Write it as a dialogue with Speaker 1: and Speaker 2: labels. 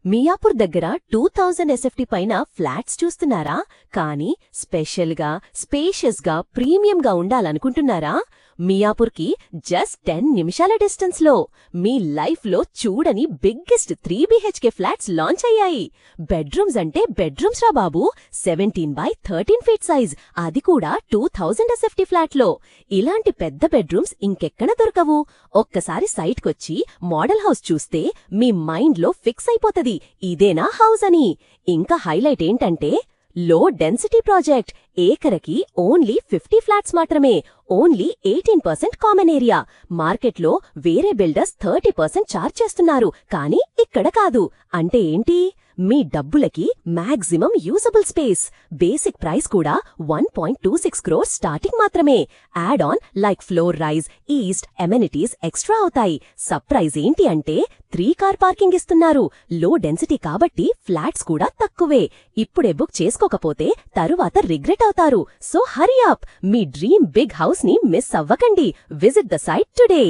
Speaker 1: మియాపూర్ దగ్గర 2000 ఎస్ఎఫ్టీ పైన ఫ్లాట్స్ చూస్తున్నారా? కానీ స్పెషల్గా, స్పేషియస్గా, ప్రీమియంగా ఉండాలనుకుంటున్నారా? మియాపూర్కి జస్ట్ 10 నిమిషాల డిస్టెన్స్లో మీ లైఫ్లో చూడని బిగ్గెస్ట్ 3 BHK ఫ్లాట్స్ లాంచ్ అయ్యాయి. బెడ్రూమ్స్ అంటే బెడ్రూమ్స్ రా బాబూ, 17x13 ఫీట్ సైజ్, అది కూడా 2000 ఎస్ఎఫ్టీ ఫ్లాట్లో. ఇలాంటి పెద్ద బెడ్రూమ్స్ ఇంకెక్కడ దొరకవు. ఒక్కసారి సైట్కొచ్చి మోడల్ హౌస్ చూస్తే మీ మైండ్లో ఫిక్స్ అయిపోతది, ఇదేనా హౌస్ అని. ఇంకా హైలైట్ ఏంటంటే లో డెన్సిటీ ప్రాజెక్ట్. ఏకరకి ఓన్లీ 50 ఫ్లాట్స్ మాత్రమే, ఓన్లీ 18% కామన్ ఏరియా. మార్కెట్లో వేరే బిల్డర్స్ 30% ఛార్జ్ చేస్తున్నారు, కానీ ఇక్కడ కాదు. అంటే ఏంటి? మీ డబ్బులకి maximum usable space. Basic price కూడా 1.26 crores స్టార్టింగ్ మాత్రమే. Add on like floor rise, east, amenities extra అవుతాయి. సర్ప్రైజ్ ఏంటి అంటే 3 కార్ పార్కింగ్ ఇస్తున్నారు. లో డెన్సిటీ కాబట్టి ఫ్లాట్స్ కూడా తక్కువే. ఇప్పుడే బుక్ చేసుకోకపోతే తరువాత రిగ్రెట్ అవుతారు. సో హరీ అప్, మీ డ్రీమ్ బిగ్ హౌస్ ని మిస్ అవ్వకండి. Visit the site today.